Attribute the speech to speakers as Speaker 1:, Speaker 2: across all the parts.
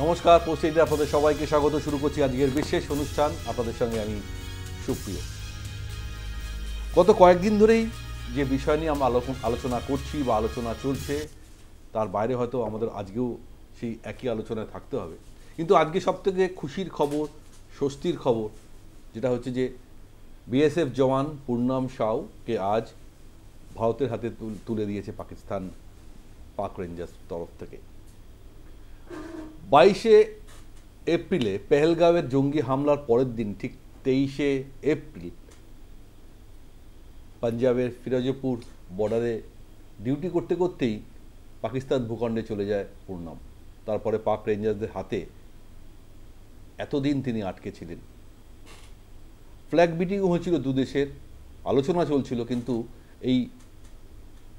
Speaker 1: নমস্কার, পোস্টেডে আপনাদের সবাইকে স্বাগত। শুরু করছি আজকের বিশেষ অনুষ্ঠান। আপনাদের সঙ্গে আমি সুপ্রিয়। গত কয়েকদিন ধরেই যে বিষয় নিয়ে আমরা আলোচনা করছি বা আলোচনা চলছে, তার বাইরে হয়তো আমাদের আজকেও সেই একই আলোচনায় থাকতে হবে। কিন্তু আজকে সবথেকে খুশির খবর, স্বস্তির খবর যেটা হচ্ছে যে বিএসএফ জওয়ান পূর্ণম সাউকে আজ ভারতের হাতে তুলে দিয়েছে পাকিস্তান পাক রেঞ্জার্স তরফ থেকে। 22শে এপ্রিলে পেহেলগাঁওয়ের জঙ্গি হামলার পরের দিন, ঠিক 23শে এপ্রিল, পাঞ্জাবের ফিরোজপুর বর্ডারে ডিউটি করতে করতেই পাকিস্তান ভূখণ্ডে চলে যায় পূর্ণম। তারপরে পাক রেঞ্জার্সদের হাতে এতদিন তিনি আটকে ছিলেন। ফ্ল্যাগ মিটিংও হয়েছিল দুদেশের, আলোচনা চলছিল, কিন্তু এই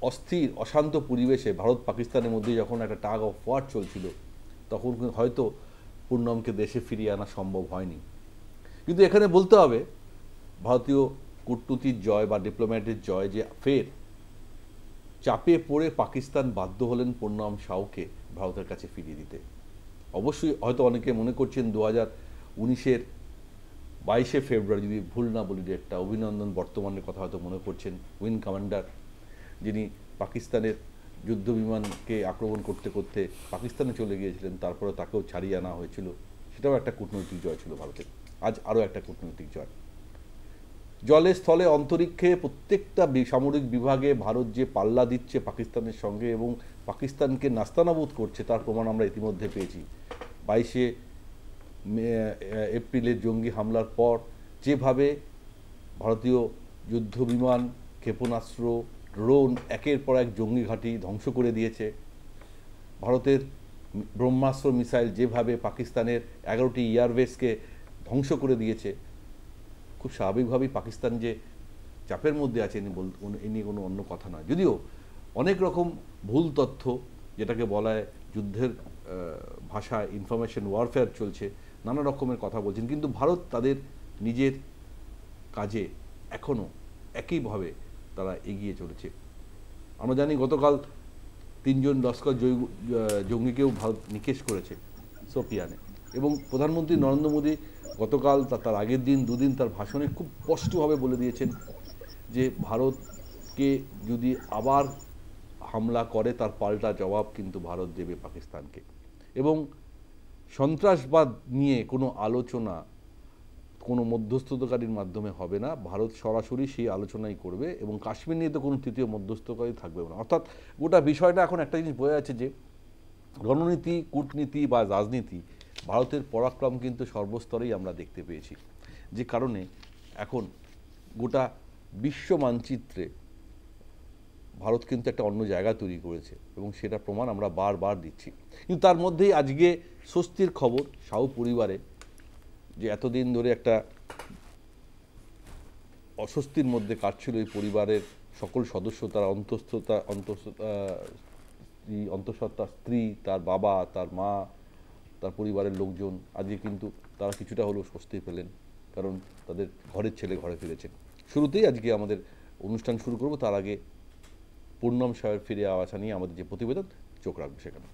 Speaker 1: অস্থির অশান্ত পরিবেশে ভারত পাকিস্তানের মধ্যে যখন একটা টাগ অফ ওয়ার চলছিল, তখন হয়তো পূর্ণমকে দেশে ফিরিয়ে আনা সম্ভব হয়নি। কিন্তু এখানে বলতে হবে ভারতীয় কূটনীতির জয় বা ডিপ্লোম্যাটের জয়, যে ফের চাপে পড়ে পাকিস্তান বাধ্য হলেন পূর্ণম সাউকে ভারতের কাছে ফিরিয়ে দিতে। অবশ্যই হয়তো অনেকে মনে করছেন 2019-এর 22শে ফেব্রুয়ারি, যদি ভুল না বলি ডেটটা, অভিনন্দন বর্তমানের কথা হয়তো মনে করছেন, উইং কমান্ডার, যিনি পাকিস্তানের যুদ্ধ বিমানকে আক্রমণ করতে করতে পাকিস্তানে চলে গিয়েছিলেন, তারপরে তাকেও ছাড়িয়ে আনা হয়েছিল। সেটাও একটা কূটনৈতিক জয় ছিল ভারতের। আজ আরও একটা কূটনৈতিক জয়। জলে স্থলে অন্তরিক্ষে প্রত্যেকটা সামরিক বিভাগে ভারত যে পাল্লা দিচ্ছে পাকিস্তানের সঙ্গে এবং পাকিস্তানকে নাস্তানাবুদ করছে, তার প্রমাণ আমরা ইতিমধ্যে পেয়েছি। 22শে এপ্রিলের জঙ্গি হামলার পর যেভাবে ভারতীয় যুদ্ধ বিমান, ক্ষেপণাস্ত্র, ড্রোন একের পর এক জঙ্গি ঘাঁটি ধ্বংস করে দিয়েছে, ভারতের ব্রহ্মাস্ত্র মিসাইল যেভাবে পাকিস্তানের 11টি এয়ারবেসকে ধ্বংস করে দিয়েছে, খুব স্বাভাবিকভাবেই পাকিস্তান যে চাপের মধ্যে আছে এ নিয়ে কোনো অন্য কথা নয়। যদিও অনেক রকম ভুল তথ্য, যেটাকে বলা হয় যুদ্ধের ভাষায় ইনফরমেশন ওয়ারফেয়ার চলছে, নানা রকমের কথা বলছেন, কিন্তু ভারত তাদের নিজের কাজে এখনও একইভাবে তারা এগিয়ে চলেছে। আমরা জানি গতকাল 3 জন লস্কর জঙ্গিকেও ভারত নিকেশ করেছে সোপিয়ানে, এবং প্রধানমন্ত্রী নরেন্দ্র মোদী গতকাল তার আগের দিন দুদিন তার ভাষণে খুব স্পষ্টভাবে বলে দিয়েছেন যে ভারতকে যদি আবার হামলা করে তার পাল্টা জবাব কিন্তু ভারত দেবে পাকিস্তানকে। এবং সন্ত্রাসবাদ নিয়ে কোনো আলোচনা কোনো মধ্যস্থতাকারীর মাধ্যমে হবে না, ভারত সরাসরি সেই আলোচনাই করবে, এবং কাশ্মীর নিয়ে তো কোনো তৃতীয় মধ্যস্থকারী থাকবে না। অর্থাৎ গোটা বিষয়টা এখন একটা জিনিস বোঝা যাচ্ছে যে রণনীতি, কূটনীতি বা রাজনীতি, ভারতের পরাক্রম কিন্তু সর্বস্তরেই আমরা দেখতে পেয়েছি, যে কারণে এখন গোটা বিশ্ব মানচিত্রে ভারত কিন্তু একটা অন্য জায়গা তৈরি করেছে, এবং সেটা প্রমাণ আমরা বারবার দিচ্ছি। কিন্তু তার মধ্যেই আজকে স্বস্তির খবর, সাউ পরিবারে যে এতদিন ধরে একটা অস্বস্তির মধ্যে কাটছিল এই পরিবারের সকল সদস্য, তার অন্তঃসত্ত্বা স্ত্রী, তার বাবা, তার মা, তার পরিবারের লোকজন, আজকে কিন্তু তারা কিছুটা হলেও স্বস্তি পেলেন, কারণ তাদের ঘরের ছেলে ঘরে ফিরেছেন। শুরুতেই আজকে আমাদের অনুষ্ঠান শুরু করব, তার আগে পূর্ণম সাহের ফিরে আসা নিয়ে আমাদের যে প্রতিবেদন, চোখ রাখবো সেখানে।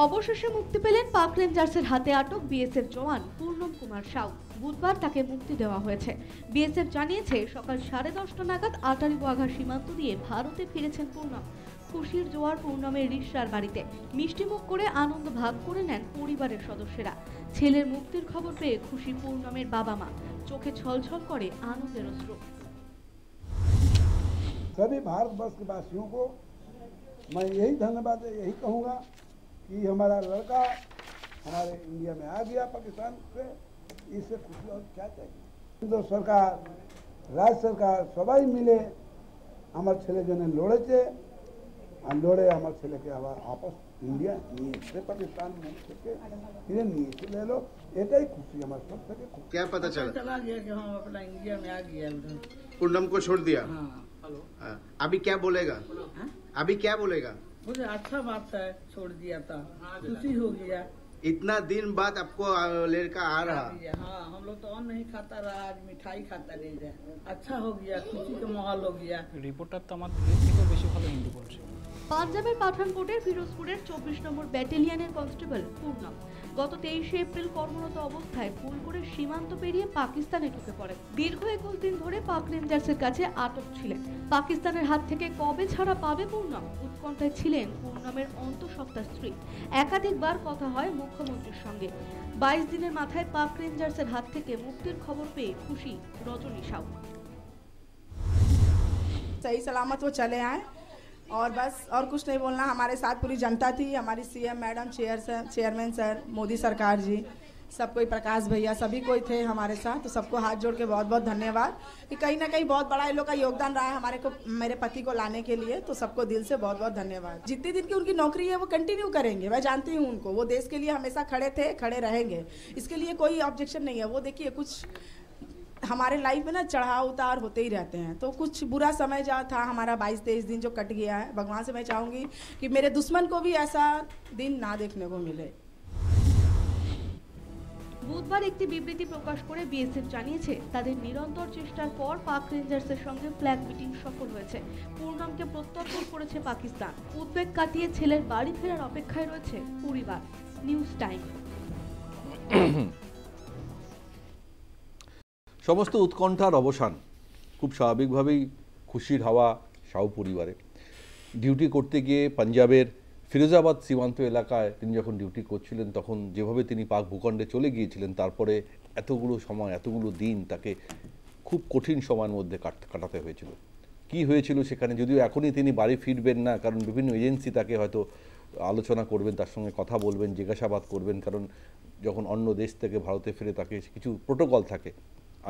Speaker 2: অবশেষে মুক্তি পেলেন পাক রেঞ্জার্সের হাতে আটক বিএসএফ জওয়ান পূর্ণম কুমার সাউ। বুধবার তাকে মুক্তি দেওয়া হয়েছে। বিএসএফ জানিয়েছে সকাল 10:30 নাগাদ আটারি ওয়াঘা সীমান্ত দিয়ে ভারতে ফিরেছেন পূর্ণম। খুশির জোয়ার পূর্ণমের রিশার বাড়িতে। মিষ্টিমুখ করে আনন্দ ভাগ করে নেন পরিবারের সদস্যরা। ছেলের মুক্তির খবর পেয়ে খুশি পূর্ণমের বাবা মা, চোখে ছলছল করে আনন্দের অশ্রু।
Speaker 3: सभी भारतवर्ष के वासियों को मैं यही धन्यवाद यही कहूँगा कि हमारा लड़का हमारे इंडिया में आ गया पाकिस्तान से, इससे खुशी और क्या चाहिए। केंद्र सरकार, राज्य सरकार सबाई मिले আমার ছেলে জন্য লড়েছে, আর লড়ে আমার ছেলেকে আবার আপস ইন্ডিয়া নিয়ে এসে পাকিস্তান থেকে ফিরে নিয়ে চলে এলো, এটাই খুশি আমার সব থেকে।
Speaker 4: क्या पता
Speaker 5: चला गया कि हम अपना इंडिया में आ गया उधर।
Speaker 4: पूर्णम को छोड़ दिया।
Speaker 5: हाँ,
Speaker 4: अभी क्या बोलेगा?
Speaker 5: हाँ?
Speaker 4: अभी क्या बोलेगा?
Speaker 5: मुझे अच्छा बात है, छोड़ दिया था, खुशी हो गया
Speaker 4: इतना दिन बाद आपको लड़का आ रहा।
Speaker 5: हाँ, हम लोग तो अन्न नहीं खाता रहा, आज मिठाई खाता ले जाए। अच्छा हो गया, खुशी का माहौल हो गया।
Speaker 6: রিপোর্টার তো আমার থেকেও বেশি ভালো হিন্দি বলছে।
Speaker 2: পাঞ্জাবের পাঠানকোটের ফিরোজপুরের 24 নম্বর ব্যাটালিয়নের কনস্টেবল পূর্ণম গত 23 এপ্রিল কর্মরত অবস্থায় ভুল করে সীমান্ত পেরিয়ে পাকিস্তানে ঢুকে পড়ে। দীর্ঘ 21 দিন ধরে পাক রেঞ্জার্সের কাছে আটক ছিলেন। পাকিস্তানের হাত থেকে কবে ছাড়া পাবে পূর্ণম, উৎকণ্ঠায় ছিলেন পূর্ণমের অন্তঃসত্ত্বা স্ত্রী। একাধিকবার কথা হয় মুখ্যমন্ত্রীর সঙ্গে। 22 দিনের মাথায় পাক রেঞ্জার্সের হাত থেকে মুক্তির খবর পেয়ে খুশি রজনী সাউ।
Speaker 7: सही सलामत वो चले आए और बस और कुछ नहीं बोलना। हमारे साथ पूरी जनता थी, हमारी CM madam, chairman sir, Modi सरकार जी, सब कोई, प्रकाश भैया, सभी कोई थे हमारे साथ। तो सबको हाथ जोड़ के बहुत बहुत धन्यवाद कि कहीं ना कहीं बहुत बड़ा इन लोग का योगदान रहा है हमारे को, मेरे पति को लाने के लिए। तो सबको दिल से बहुत बहुत धन्यवाद। जितने दिन की उनकी नौकरी है वो कंटिन्यू करेंगे, मैं जानती हूँ उनको, वो देश के लिए हमेशा खड़े थे, खड़े रहेंगे, इसके लिए कोई ऑब्जेक्शन नहीं है। वो देखिए कुछ हमारे लाइफ में ना चढ़ाव उतार होते ही रहते हैं, तो कुछ बुरा समय जो था हमारा 22-23 दिन जो कट गया है, भगवान से मैं चाहूँगी कि मेरे दुश्मन को भी ऐसा दिन ना देखने को मिले।
Speaker 2: বুধবার একটি বিবৃতি প্রকাশ করে বিএসএফ জানিয়েছে তাদের নিরন্তর চেষ্টার পর পাক রেঞ্জার্সের সঙ্গে ফ্ল্যাগ মিটিং সফল হয়েছে। পূর্ণমকে প্রত্যর্পণ করেছে পাকিস্তান। উদ্বেগ কাটিয়ে ছেলের বাড়ি ফেরার অপেক্ষায় রয়েছে পরিবার। News time.
Speaker 1: সমস্ত উৎকণ্ঠার অবসান, খুব স্বাভাবিকভাবেই খুশির হাওয়া সাউ পরিবারে। ডিউটি করতে গিয়ে পাঞ্জাবের ফিরোজাবাদ সীমান্ত এলাকায় তিনি যখন ডিউটি করছিলেন তখন যেভাবে তিনি পাক ভূখণ্ডে চলে গিয়েছিলেন, তারপরে এতগুলো সময়, এতগুলো দিন তাকে খুব কঠিন সময়ের মধ্যে কাটাতে হয়েছিল। কি হয়েছিল সেখানে, যদিও এখনই তিনি বাড়ি ফিরবেন না, কারণ বিভিন্ন এজেন্সি তাকে হয়তো আলোচনা করবেন, তার সঙ্গে কথা বলবেন, জিজ্ঞাসাবাদ করবেন, কারণ যখন অন্য দেশ থেকে ভারতে ফিরে তাকে কিছু প্রোটোকল থাকে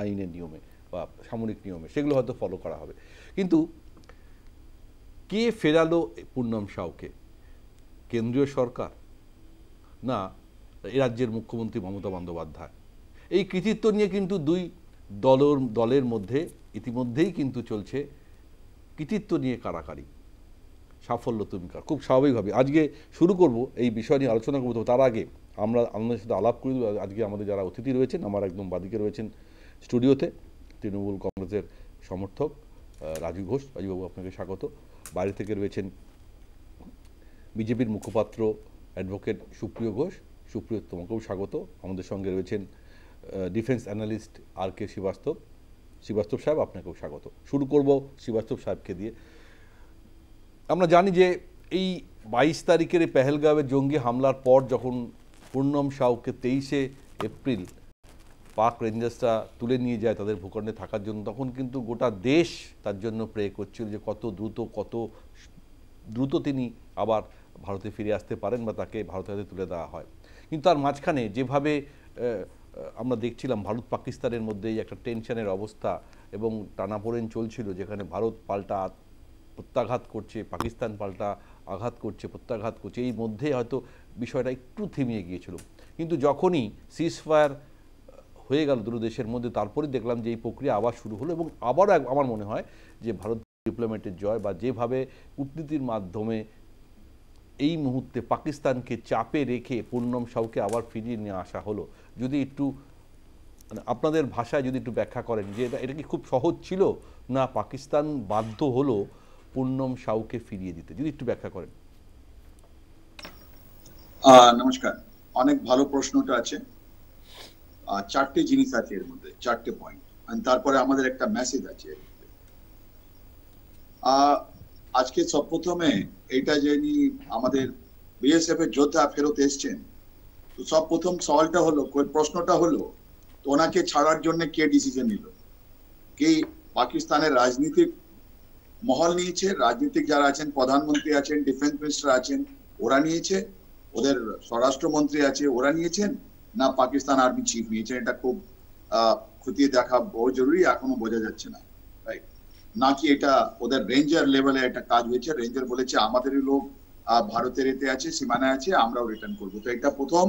Speaker 1: আইনের নিয়মে বা সামরিক নিয়মে, সেগুলো হয়তো ফলো করা হবে। কিন্তু কে ফেরালো পূর্ণম সাউকে? কেন্দ্রীয় সরকার না এই রাজ্যের মুখ্যমন্ত্রী মমতা বন্দ্যোপাধ্যায়? এই কৃতিত্ব নিয়ে কিন্তু দুই দলের মধ্যে ইতিমধ্যেই কিন্তু চলছে কৃতিত্ব নিয়ে কারাকারি, সাফল্য তুমি কার। খুব স্বাভাবিকভাবে আজকে শুরু করব এই বিষয় নিয়ে আলোচনা করবো। তার আগে আমরা আমাদের সাথে আলাপ করি। আজকে আমাদের যারা অতিথি রয়েছেন, আমার একদম বাদিকে রয়েছেন স্টুডিওতে তৃণমূল কংগ্রেসের সমর্থক রাজু ঘোষ। রাজুবাবু, আপনাকে স্বাগত। বাইরে থেকে রয়েছেন বিজেপির মুখপাত্র অ্যাডভোকেট সুপ্রিয় ঘোষ। সুপ্রিয়, তোমাকেও স্বাগত। আমাদের সঙ্গে রয়েছেন ডিফেন্স অ্যানালিস্ট আর কে শ্রীবাস্তব সাহেব, আপনাকেও স্বাগত। শুরু করব শ্রীবাস্তব সাহেবকে দিয়ে। আমরা জানি যে এই 22 তারিখের এই পেহেলগাঁওয়ের জঙ্গি হামলার পর যখন পূর্ণম সাউকে 23 এপ্রিল পাক রেঞ্জার্সরা তুলে নিয়ে যায় তাদের ভূখণ্ডে থাকার জন্য, তখন কিন্তু গোটা দেশ তার জন্য প্রে করছিল যে কত দ্রুত তিনি আবার ভারতে ফিরে আসতে পারেন বা তাকে ভারতের হাতে তুলে দেওয়া হয়। কিন্তু তার মাঝখানে যেভাবে আমরা দেখছিলাম ভারত পাকিস্তানের মধ্যেই একটা টেনশনের অবস্থা এবং টানাপোড়েন চলছিল, যেখানে ভারত পাল্টা প্রত্যাঘাত করছে, পাকিস্তান পাল্টা আঘাত করছে, প্রত্যাঘাত করছে, এই মধ্যে হয়তো বিষয়টা একটু থেমে গিয়েছিল। কিন্তু যখনই সিজফায়ার হয়ে গেল দুটো দেশের মধ্যে, তারপরে দেখলাম যে এই প্রক্রিয়া আবার শুরু হলো এবং আবারও আমার মনে হয় যে ভারত ডিপ্লোম্যাটের জয় বা যেভাবে কূটনীতির মাধ্যমে এই মুহূর্তে পাকিস্তানকে চাপে রেখে পূর্ণম সাউকে আবার ফিরিয়ে নিয়ে আসা হলো, যদি একটু মানে আপনাদের ভাষায় যদি একটু ব্যাখ্যা করেন যে এটা কি খুব সহজ ছিল, না পাকিস্তান বাধ্য হলো পূর্ণম সাউকে ফিরিয়ে দিতে, যদি একটু ব্যাখ্যা করেন।
Speaker 8: নমস্কার, অনেক ভালো প্রশ্নটা আছে। চারটে জিনিস আছে এর মধ্যে, চারটে পয়েন্ট, তারপরে আমাদের একটা মেসেজ আছে। আজকে সব প্রথমে এটা যিনি আমাদের বিএসএফ এর যোদ্ধা ফেরত এসছেন, তো সব প্রথম সওয়ালটা হলো, প্রশ্নটা হলো, তো ওনাকে ছাড়ার জন্য কে ডিসিশন নিল? কি পাকিস্তানের রাজনীতিক মহল নিয়েছে? রাজনীতিক যারা আছেন, প্রধানমন্ত্রী আছেন, ডিফেন্স মিনিস্টার আছেন, ওরা নিয়েছে? ওদের স্বরাষ্ট্রমন্ত্রী আছে, ওরা নিয়েছেন? না পাকিস্তান আর্মি চিফ নিয়েছেন? এটা খুব খতিয়ে দেখা বহু জরুরি, এখনো বোঝা যাচ্ছে না, রাইট? নাকি এটা ওদের রেঞ্জার লেভেলে একটা কাজ হয়েছে, রেঞ্জার বলেছে আমাদেরই লোক ভারতের এতে আছে, সীমানায় আছে, আমরাও রিটার্ন করবো। তো এটা প্রথম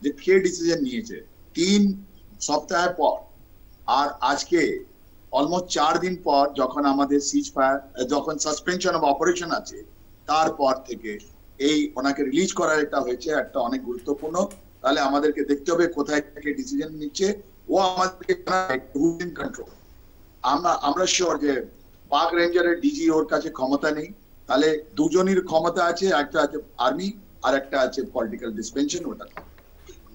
Speaker 8: যে কে ডিসিশন নিয়েছে 3 সপ্তাহ পর, আর আজকে অলমোস্ট 4 দিন পর যখন আমাদের সিজ ফায়ার, যখন সাসপেনশন অফ অপারেশন আছে, তারপর থেকে এই ওনাকে রিলিজ করার এটা হয়েছে, একটা অনেক গুরুত্বপূর্ণ তাহলে আমাদেরকে দেখতে হবে কোথায় থেকে ডিসিশন নিচ্ছে, ও আমাদেরকে কন্ট্রোল। আমরা শিওর যে পাক রেঞ্জারের ডিজি ওর কাছে ক্ষমতা নেই, তাহলে দুজনের ক্ষমতা আছে, একটা আছে আর্মি আর একটা আছে পলিটিক্যাল ডিসপেনশন, ওটা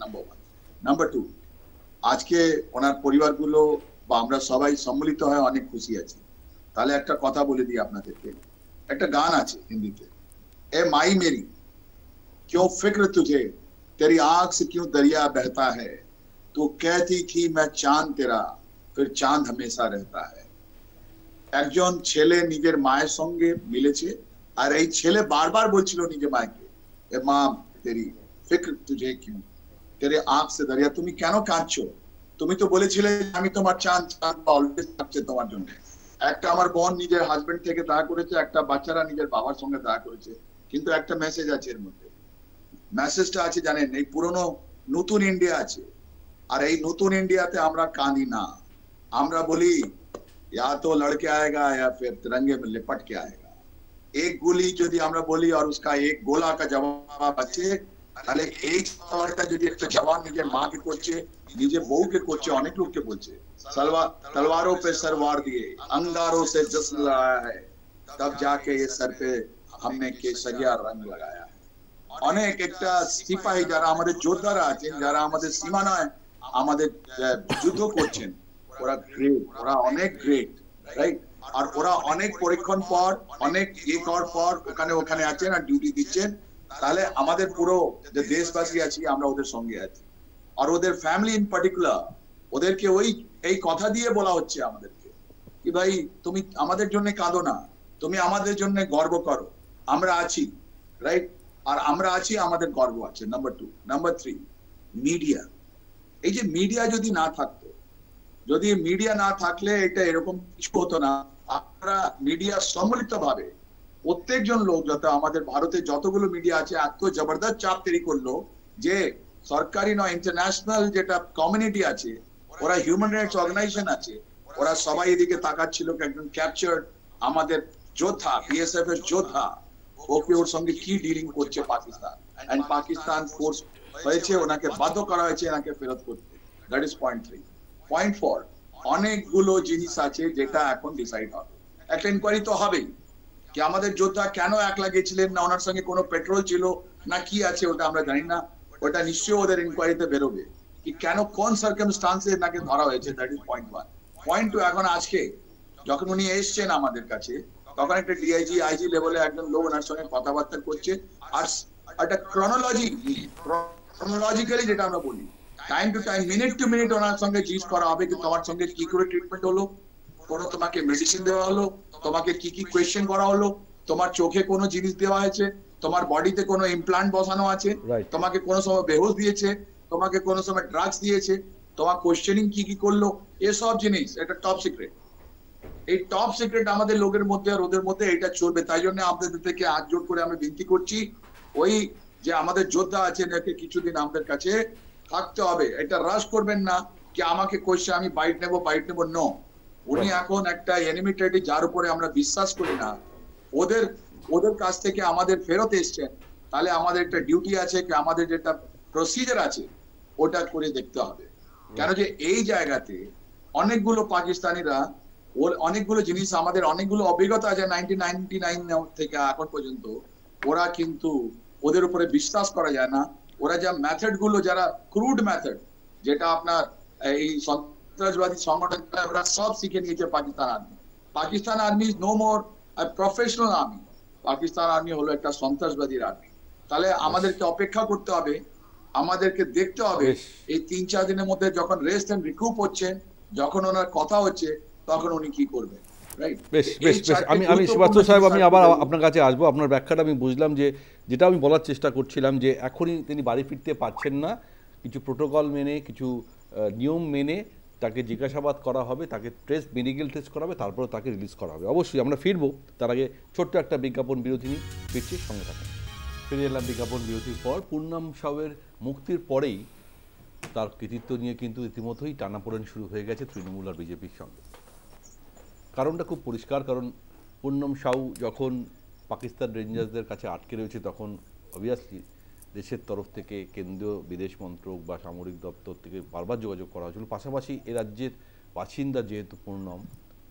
Speaker 8: নাম্বার 1। নাম্বার 2, আজকে ওনার পরিবারগুলো বা আমরা সবাই সম্মিলিত হয়ে অনেক খুশি আছি। তাহলে একটা কথা বলে দিই আপনাদেরকে, একটা গান আছে হিন্দিতে, এ মাই মেরি क्यों फिक्र तुझे तेरी आंख से क्यों दरिया बहता है, तू कहती थी मैं चांद तेरा फिर चांद हमेशा रहता है। একজন ছেলে নিজের মায়ের সঙ্গে মিলেছে, আর এই ছেলে বারবার বলছিল নিজের মাকে, এ মা তেরি ফিক্র তুঝে কিউ তেরে আঁখ সে দরিয়া, তুমি কেন কাঁদছো, তুমি তো বলেছিলে আমি তোমার চাঁদ, চাঁদ অলওয়েজ থাকছে তোমার জন্য। একটা আমার বোন নিজের হাজবেন্ড থেকে দেখা করেছে, একটা বাচ্চারা নিজের বাবার সঙ্গে দেখা করেছে, কিন্তু একটা মেসেজ আছে এর মধ্যে। মেসেজটা আছে জানেন, এই পুরনো নতুন ইন্ডিয়া আছে, আর এই নতুন ইন্ডিয়াতে আমরা কাঁদি না, আমরা বলি या तो लड़के आएगा या फिर तिरंगे में लिपट के आएगा। एक गोली যদি আমরা বলি আর उसका एक गोला का जवाब আছে, তাহলে এই সওয়ালটা যদি একটা জওয়ান নিজের মাকে করছে, নিজের বউকে করছে, অনেক লোককে বলছে तलवारों पे सरवार दिए अंगारों से जश्न लगाया है, तब जाके ये सर पे हमने केसरिया रंग लगाया है। অনেক একটা সিপাহী যারা আমাদের যোদ্ধারা আছেন, যারা আমাদের সীমানায় আমাদের যুদ্ধ করছেন, ওরা গ্রেট, ওরা অনেক গ্রেট, রাইট? আর ওরা অনেক পরীক্ষণ পর, অনেক করার পর ওখানে আছেন আর ডিউটি দিচ্ছেন। তাহলে আমাদের পুরো যে দেশবাসী আছি আমরা ওদের সঙ্গে আছি, আর ওদের ফ্যামিলি ইন পার্টিকুলার, ওদেরকে এই কথা দিয়ে বলা হচ্ছে আমাদেরকে কি ভাই তুমি আমাদের জন্য কাঁদো না, তুমি আমাদের জন্য গর্ব করো, আমরা আছি, রাইট? আর আমরা আছি, আমাদের গর্ব আছে। নাম্বার 2। Number 3, media. এই যে মিডিয়া যদি না থাকতো, যদি মিডিয়া না থাকলে এটা এরকম কিছু হতো না। আমরা মিডিয়া সম্মিলিত ভাবে প্রত্যেকজন লোক, যত আমাদের ভারতে যতগুলো মিডিয়া আছে, এত জবরদস্ত চাপ তৈরি করলো যে সরকারি নয়, ইন্টারন্যাশনাল যেটা কমিউনিটি আছে, ওরা হিউম্যান রাইটস অর্গানাইজেশন আছে, ওরা সবাই এদিকে তাকাচ্ছিল একজন ক্যাপচার্ড আমাদের যোদ্ধা, বিএসএফ এর যোদ্ধা, ওকে ওর সঙ্গে কি ডিলিং করছে পাকিস্তান, এন্ড পাকিস্তান ফোর্স হয়েছে, ওনাকে বাধ্য করা হয়েছে এনাকে ফেরত করতে। That is point 3। পয়েন্ট 4, অনেকগুলো জিনিস আছে যেটা এখন ডিসাইড হবে। একটা ইনকোয়ারি তো হবেই, কি আমাদের যোদ্ধা কেন একলা গেছিলেন, না ওনার সঙ্গে কোনো পেট্রোল ছিল না কি আছে ওটা আমরা জানি না, ওটা নিশ্চয়ই ওদের ইনকোয়ারিতে বেরোবে, কি কেন কোন সার্কামস্টান্সে নাকি ধরা হয়েছে। That is point 1। পয়েন্ট 2, এখন আজকে যখন উনি এসছেন আমাদের কাছে, তখন একটা ডিআইজি আইজি লেভেলে একজন লোক ওনার সঙ্গে কথাবার্তা করছে, আর একটা ক্রনোলজিক্যালি যেটা আমরা বলি, time to time, minute to minute ওনার সঙ্গে জিজ্ঞেস করা হবে কি তোমার সঙ্গে কি করে ট্রিটমেন্ট হলো, কোনো তোমাকে মেডিসিন দেওয়া হলো, তোমাকে কি কি কোয়েশ্চেন করা হলো, তোমার চোখে কোনো জিনিস দেওয়া হয়েছে, তোমার বডিতে কোনো ইমপ্লান্ট বসানো আছে, তোমাকে কোনো সময় বেহোশ দিয়েছে, তোমাকে কোনো সময় ড্রাগস দিয়েছে, তোমার কোয়েশ্চেনিং কি কি করলো, এসব জিনিস এটা টপ সিক্রেট। এই টপ সিক্রেট আমাদের লোকের মধ্যে আর ওদের মধ্যে এটা চলবে। তাই জন্য আপনাদের থেকে হাত জোড় করে আমি বিনতি করছি, ওই যে আমাদের যোদ্ধা আছেন একে কিছুদিন আমাদের কাছে থাকতে হবে। এটা রাশ করবেন না কি আমাকে কোয়েশ্চেন আমি বাইট নেবো, নো। উনি এখন একটা এনিমি টেরিটরি যার উপরে আমরা বিশ্বাস করি না, ওদের কাছ থেকে আমাদের ফেরত এসছেন, তাহলে আমাদের একটা ডিউটি আছে কি আমাদের যেটা প্রসিজার আছে ওটা করে দেখতে হবে। কেন যে এই জায়গাতে অনেকগুলো পাকিস্তানিরা, ওর অনেকগুলো জিনিস, আমাদের অনেকগুলো অভিজ্ঞতা আছে 1999 থেকে এখন পর্যন্ত, ওরা কিন্তু ওদের উপরে বিশ্বাস করা যায় না। ওরা যা মেথড গুলো, যারা ক্রুড মেথড, যেটা আপনার এই সন্ত্রাসবাদী সংগঠন, ওরা সব শিখে নিয়েছে Pakistan army. Pakistan army is no more professional army, Pakistan army হলো একটা সন্ত্রাসবাদীর আর্মি। তাহলে আমাদেরকে অপেক্ষা করতে হবে, আমাদেরকে দেখতে হবে এই 3-4 দিনের মধ্যে যখন রেস্ট এন্ড রিকুপ হচ্ছে, যখন ওনার কথা হচ্ছে, তখন উনি কি করবেন।
Speaker 1: বেশ বেশ বেশ আমি সুভাষ সাহেব, আমি আবার আপনার কাছে আসবো। আপনার ব্যাখ্যাটা আমি বুঝলাম, যে যেটা আমি বলার চেষ্টা করছিলাম, যে এখনই তিনি বাড়ি ফিরতে পারছেন না, কিছু প্রোটোকল মেনে, কিছু নিয়ম মেনে তাকে জিজ্ঞাসাবাদ করা হবে, তাকে মেডিকেল টেস্ট করা হবে, তারপরে তাকে রিলিজ করা হবে। অবশ্যই আমরা ফিরবো, তার আগে ছোট্ট একটা বিজ্ঞাপন বিরতি নিয়ে ফিরছি, সঙ্গে থাকুন। ফিরে এলাম বিজ্ঞাপন বিরতির পর। পূর্ণম সাউয়ের মুক্তির পরেই তার কৃতিত্ব নিয়ে কিন্তু ইতিমধ্যেই টানাপোড়েন শুরু হয়ে গেছে তৃণমূল আর বিজেপির সঙ্গে। কারণটা খুব পরিষ্কার, কারণ পূর্ণম সাউ যখন পাকিস্তান রেঞ্জার্সদের কাছে আটকে রয়েছে, তখন অবভিয়াসলি দেশের তরফ থেকে কেন্দ্রীয় বিদেশ মন্ত্রক বা সামরিক দপ্তর থেকে বারবার যোগাযোগ করা হয়েছিল। পাশাপাশি এ রাজ্যের বাসিন্দা যেহেতু পূর্ণম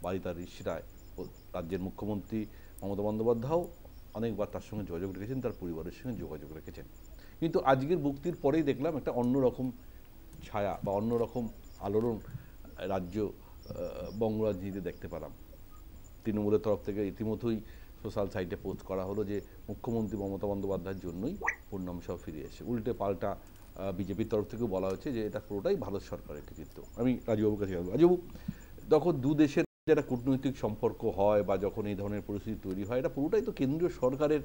Speaker 1: বাড়ি তার ঋষিরায়, রাজ্যের মুখ্যমন্ত্রী মমতা বন্দ্যোপাধ্যায়ও অনেকবার তার সঙ্গে যোগাযোগ রেখেছেন, তার পরিবারের সঙ্গে যোগাযোগ রেখেছেন। কিন্তু আজকের মুক্তির পরেই দেখলাম একটা অন্যরকম ছায়া বা অন্যরকম আলোড়ন রাজ্য বঙ্গ রাজনীতিতে দেখতে পেলাম। তৃণমূলের তরফ থেকে ইতিমধ্যেই সোশ্যাল সাইটে পোস্ট করা হলো যে মুখ্যমন্ত্রী মমতা বন্দ্যোপাধ্যায়ের জন্যই পূর্ণম সাউ ফিরে এসে, উল্টে পাল্টা বিজেপির তরফ থেকেও বলা হচ্ছে যে এটা পুরোটাই ভারত সরকারের কৃতিত্ব। আমি রাজুবাবুর কাছে যাবো। রাজুবাবু, যখন দু দেশের যারা কূটনৈতিক সম্পর্ক হয় বা যখন এই ধরনের পরিস্থিতি তৈরি হয়, এটা পুরোটাই তো কেন্দ্রীয় সরকারের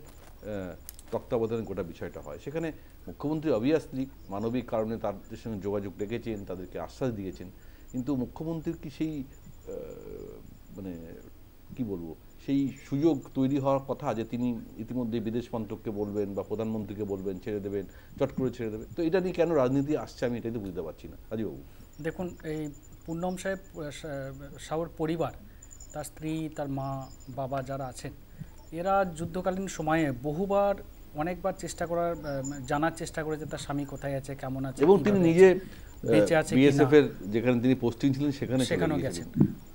Speaker 1: তত্ত্বাবধানে গোটা বিষয়টা হয়। সেখানে মুখ্যমন্ত্রী অবভিয়াসলি মানবিক কারণে তাদের সঙ্গে যোগাযোগ রেখেছেন, তাদেরকে আশ্বাস দিয়েছেন, কিন্তু মুখ্যমন্ত্রীর কি সেই মানে কি বলবো সেই সুযোগ তৈরি হওয়ার কথা যে তিনি ইতিমধ্যে বিদেশ মন্ত্রককে বলবেন বা প্রধানমন্ত্রীকে বলবেন ছেড়ে দেবেন, চট করে ছেড়ে দেবেন? তো এটা নিয়ে কেন রাজনীতি আসছে আমি এটাই তো বুঝতে পারছি না। রাজুবাবু,
Speaker 6: দেখুন, এই পূর্ণম সাউর পরিবার, তার স্ত্রী, তার মা, বাবা যারা আছেন, এরা যুদ্ধকালীন সময়ে বহুবার অনেকবার চেষ্টা করার জানার চেষ্টা করেছে তার স্বামী কোথায় আছে, কেমন আছে,
Speaker 1: এবং তিনি নিজে
Speaker 6: বেঁচে আছে
Speaker 1: বিএসএফ এর যেখানে তিনি পোস্টিং ছিলেন সেখানেও
Speaker 6: গেছেন।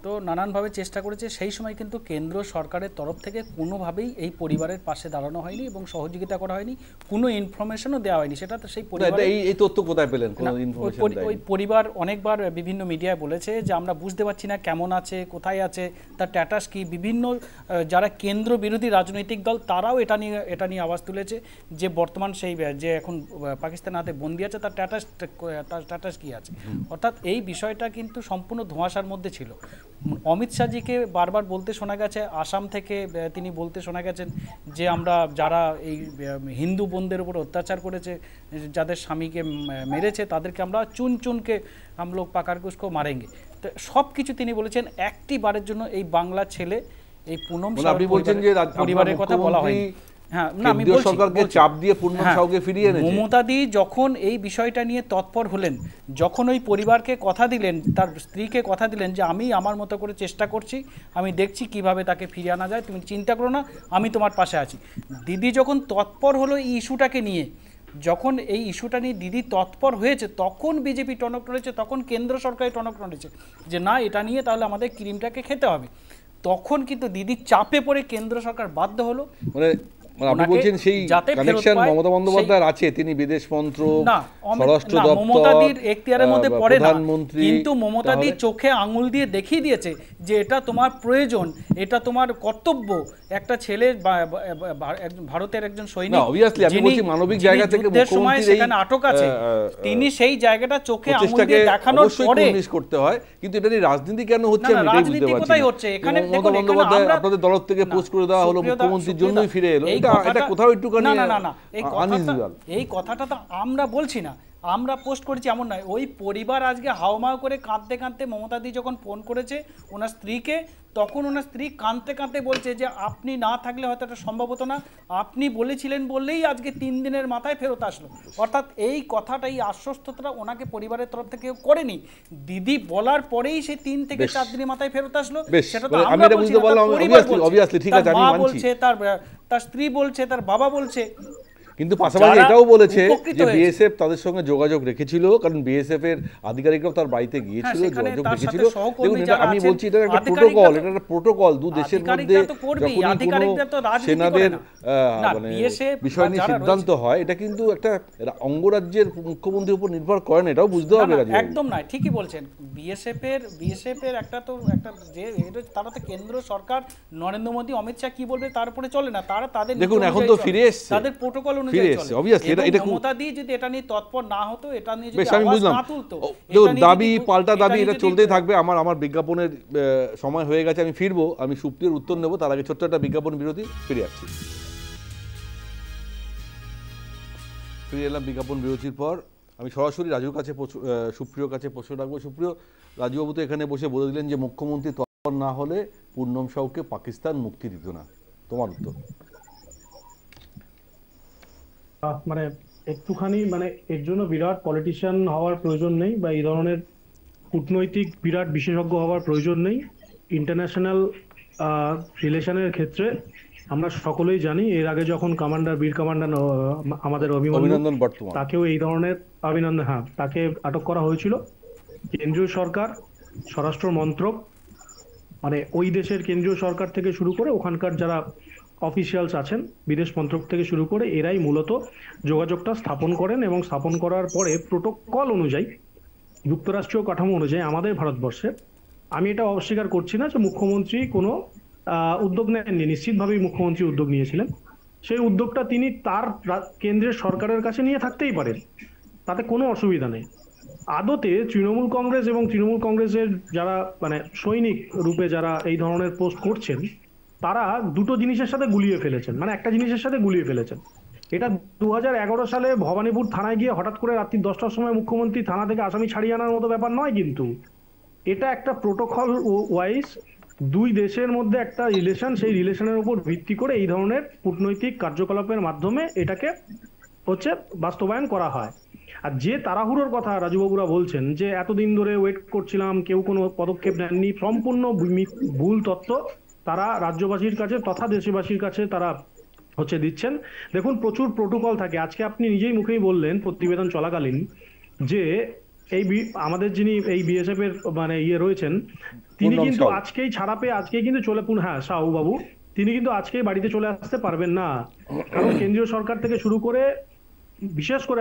Speaker 6: তো নানানভাবে চেষ্টা করেছে। সেই সময় কিন্তু কেন্দ্র সরকারের তরফ থেকে কোনোভাবেই এই পরিবারের পাশে দাঁড়ানো হয়নি এবং সহযোগিতা করা হয়নি, কোনো ইনফরমেশনও দেওয়া হয়নি। সেটা তো সেই পরিবার, এই তথ্য কোথায় পেলেন? ওই পরিবার অনেকবার বিভিন্ন মিডিয়ায় বলেছে যে আমরা বুঝতে পারছি না কেমন আছে, কোথায় আছে, তার স্ট্যাটাস কি। বিভিন্ন যারা কেন্দ্র বিরোধী রাজনৈতিক দল তারাও এটা নিয়ে আওয়াজ তুলেছে যে বর্তমান সেই যে এখন পাকিস্তানের হাতে বন্দী আছে তার স্ট্যাটাস কি আছে। অর্থাৎ এই বিষয়টা কিন্তু সম্পূর্ণ ধোঁয়াশার মধ্যে ছিল। অমিত শাহজিকে বারবার বলতে শোনা গেছে, আসাম থেকে তিনি বলতে শোনা গেছেন যে আমরা যারা এই হিন্দু বোনদের উপর অত্যাচার করেছে, যাদের স্বামীকে মেরেছে, তাদেরকে আমরা চুন চুনকে हम लोग पाकारकुश को मारेंगे। তো সব কিছু তিনি বলেছেন। একটি বারের জন্য এই বাংলা ছেলে এই পুনম পরিবারের কথা বলা হয়নি। মমতাদি যখন এই বিষয়টা নিয়ে তৎপর হলেন, যখন ওই পরিবারকে কথা দিলেন, তার স্ত্রীকে কথা দিলেন যে আমি আমার মতো করে চেষ্টা করছি, আমি দেখছি কিভাবে তাকে ফিরিয়ে আনা যায়, তুমি চিন্তা করো না, আমি তোমার পাশে আছি। দিদি যখন তৎপর হলো এই ইস্যুটাকে নিয়ে, যখন এই ইস্যুটা নিয়ে দিদি তৎপর হয়েছে, তখন বিজেপি টনক নড়েছে, তখন কেন্দ্র সরকারের টনক নড়েছে যে না, এটা নিয়ে তাহলে আমাদের ক্রিমটাকে খেতে হবে। তখন কিন্তু দিদি চাপে পড়ে কেন্দ্র সরকার বাধ্য হলো।
Speaker 1: আপনি বলছেন সেই কানেকশন মমতা বন্দ্যোপাধ্যায়ের আছে, তিনি বিদেশ মন্ত্রক, স্বরাষ্ট্র দপ্তর, মমতাদির এখতিয়ারের মধ্যে পড়ে না,
Speaker 6: কিন্তু মমতাদি চোখে আঙুল দিয়ে দেখিয়ে দিয়েছে যে এটা তোমার প্রয়োজন, এটা তোমার কর্তব্য। একটা ছেলে ভারতের একজন সৈনিক,
Speaker 1: অবভিয়াসলি আমি বলছি মানবিক জায়গা থেকে
Speaker 6: মুখ্যমন্ত্রী সেখানে আটক আছে, তিনি সেই জায়গাটা চোখে আঙুল দিয়ে দেখানোর পরে
Speaker 1: করতে হয়। কিন্তু এটা নিয়ে রাজনীতি কেন হচ্ছে আমি এটাই বুঝতে পারছি না।
Speaker 6: হচ্ছে এখানে
Speaker 1: দেখুন, আপনাদের দল থেকে পোস্ট করে দেওয়া হলো, মুখ্যমন্ত্রীর জন্যই ফিরে এলো, এটা কোথাও একটুখানি
Speaker 6: না, এই কথাটা তো আমরা বলছি না, আমরা পোস্ট করেছি এমন নয়। ওই পরিবার আজকে হাওমাও করে কাঁদতে কাঁদতে মমতাদি যখন ফোন করেছে ওনার স্ত্রীকে, তখন ওনার স্ত্রী কাঁদতে কাঁদতে বলছে যে আপনি না থাকলে হয়তো এটা সম্ভব হতো না, আপনি বলেছিলেন বললেই আজকে 3 দিনের মাথায় ফেরত আসলো। অর্থাৎ এই কথাটা, এই আশ্বস্ততা ওনাকে পরিবারের তরফ থেকে করেনি, দিদি বলার পরেই সে 3 থেকে 4 দিনের মাথায় ফেরত আসলো। সেটা তো আমরা বলছি, মা বলছে, তার স্ত্রী বলছে, তার বাবা বলছে।
Speaker 1: কিন্তু পাশাপাশি এটাও বলেছে যে বিএসএফ তাদের সঙ্গে যোগাযোগ রেখেছিল, কারণ বিএসএফ এর আধিকারিকরাও তার বাড়িতে গিয়েছিল, যোগাযোগ রেখেছিল। দেখুন, আমি বলছি এটা একটা প্রোটোকল, এটা একটা প্রোটোকল দু দেশের মধ্যে যখনই কোনো সেনাদের মানে বিষয় নিয়ে সিদ্ধান্ত হয়, এটা কিন্তু একটা অঙ্গরাজ্যের মুখ্যমন্ত্রীর উপর নির্ভর করে না, এটাও বুঝতে হবে।
Speaker 6: একদম নয়, ঠিকই বলছেন। বিএসএফ এর একটা তো একটা যে তারা তো কেন্দ্র সরকার, নরেন্দ্র মোদী, অমিত শাহ কি বলবে তার উপরে চলে না, তারা তাদের
Speaker 1: দেখুন এখন তো ফিরে এসেছে,
Speaker 6: তাদের প্রোটোকল
Speaker 1: দাবি পাল্টা দাবি এটা চলতেই থাকবে। আমার বিজ্ঞাপনের সময় হয়ে গেছে, আমি ফিরবো, আমি সুপ্রিয়র উত্তর নেবো, তার আগে ছোট্ট একটা বিজ্ঞাপন বিরতি, ফিরে আসছি। ফিরে এলাম বিজ্ঞাপন বিরতির পর। আমি সরাসরি রাজুর কাছে সুপ্রিয়র কাছে প্রশ্ন রাখবো। সুপ্রিয়, রাজুবাবু তো এখানে বসে বলে দিলেন যে মুখ্যমন্ত্রী তৎপর না হলে পূর্ণম সাউকে পাকিস্তান মুক্তি দিত না, তোমার উত্তর?
Speaker 9: মানে একটুখানি মানে এর জন্য বিরাট পলিটিশিয়ান হওয়ার প্রয়োজন নেই বা এই ধরনের কূটনৈতিক বিরাট বিশেষজ্ঞ হওয়ার প্রয়োজন নেই। ইন্টারন্যাশনাল রিলেশনের ক্ষেত্রে আমরা সকলেই জানি এর আগে যখন বীর কমান্ডার আমাদের
Speaker 1: অভিনন্দন বর্তমান
Speaker 9: তাকেও এই ধরনের তাকে আটক করা হয়েছিল। কেন্দ্রীয় সরকার, স্বরাষ্ট্র মন্ত্রক, মানে ওই দেশের কেন্দ্রীয় সরকার থেকে শুরু করে ওখানকার যারা অফিসিয়ালস আছেন, বিদেশ মন্ত্রক থেকে শুরু করে এরাই মূলত যোগাযোগটা স্থাপন করেন, এবং স্থাপন করার পরে প্রোটোকল অনুযায়ী, যুক্তরাষ্ট্রীয় কাঠামো অনুযায়ী আমাদের ভারতবর্ষের, আমি এটা অস্বীকার করছি না যে মুখ্যমন্ত্রী কোনো উদ্যোগ নেননি, নিশ্চিতভাবেই মুখ্যমন্ত্রী উদ্যোগ নিয়েছিলেন। সেই উদ্যোগটা তিনি তার কেন্দ্রের সরকারের কাছে নিয়ে থাকতেই পারেন, তাতে কোনো অসুবিধা নেই। আদতে তৃণমূল কংগ্রেস এবং তৃণমূল কংগ্রেসের যারা মানে সৈনিক রূপে যারা এই ধরনের পোস্ট করছেন, তারা দুটো জিনিসের সাথে গুলিয়ে ফেলেছেন, মানে একটা জিনিসের সাথে গুলিয়ে ফেলেছেন। এটা 2011 সালে ভবানীপুর থানায় গিয়ে হঠাৎ করে রাত্রি 10টার সময় মুখ্যমন্ত্রী থানা থেকে আসামি ছাড়িয়ে আনার মতো ব্যাপার নয়, কিন্তু এটা একটা প্রোটোকল ওয়াইজ দুই দেশের মধ্যে একটা রিলেশন, সেই রিলেশনের উপর ভিত্তি করে এই ধরনের কূটনৈতিক কার্যকলাপের মাধ্যমে এটাকে বাস্তবায়ন করা হয়। আর যে তাড়াহুড়োর কথা রাজুবাবুরা বলছেন যে এতদিন ধরে ওয়েট করছিলাম, কেউ কোনো পদক্ষেপ নেননি, সম্পূর্ণ ভুল তথ্য তারা রাজ্যবাসীর কাছে তথা দেশবাসীর কাছে তারা দিচ্ছেন। দেখুন, প্রচুর প্রোটোকল থাকে। আজকে আপনি নিজেই মুখেই বললেন প্রতিবেদন চলাকালীন যে এই আমাদের যিনি এই বিএসএফ এর মানে রয়েছেন, তিনি কিন্তু আজকেই ছাড়া পেয়ে আজকেই কিন্তু সাউ বাবু, তিনি কিন্তু আজকেই বাড়িতে চলে আসতে পারবেন না, কারণ কেন্দ্রীয় সরকার থেকে শুরু করে বিশেষ করে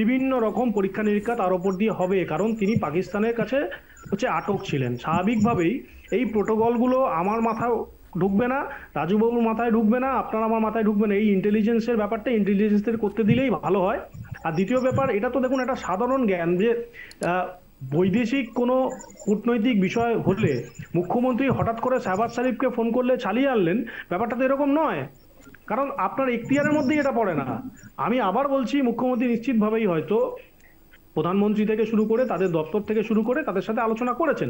Speaker 9: বিভিন্ন রকম পরীক্ষা নিরীক্ষা তার উপর দিয়ে হবে, কারণ তিনি পাকিস্তানের কাছে আটক ছিলেন। স্বাভাবিকভাবেই এই প্রোটোকলগুলো আমার মাথায় ঢুকবে না, রাজুবাবুর মাথায় ঢুকবে না, আপনার আমার মাথায় ঢুকবে না। এই ইন্টেলিজেন্সের ব্যাপারটা ইন্টেলিজেন্সদের করতে দিলেই ভালো হয়। আর দ্বিতীয় ব্যাপার, এটা তো দেখুন একটা সাধারণ জ্ঞান যে বৈদেশিক কোনো কূটনৈতিক বিষয় হলে মুখ্যমন্ত্রী হঠাৎ করে শাহবাজ শরীফকে ফোন করলে চালিয়ে আনলেন, ব্যাপারটা তো এরকম নয়, কারণ আপনার এখতিয়ারের মধ্যেই এটা পড়ে না। আমি আবার বলছি, মুখ্যমন্ত্রী নিশ্চিতভাবেই হয়তো প্রধানমন্ত্রী থেকে শুরু করে তাদের দপ্তর থেকে শুরু করে তাদের সাথে আলোচনা করেছেন,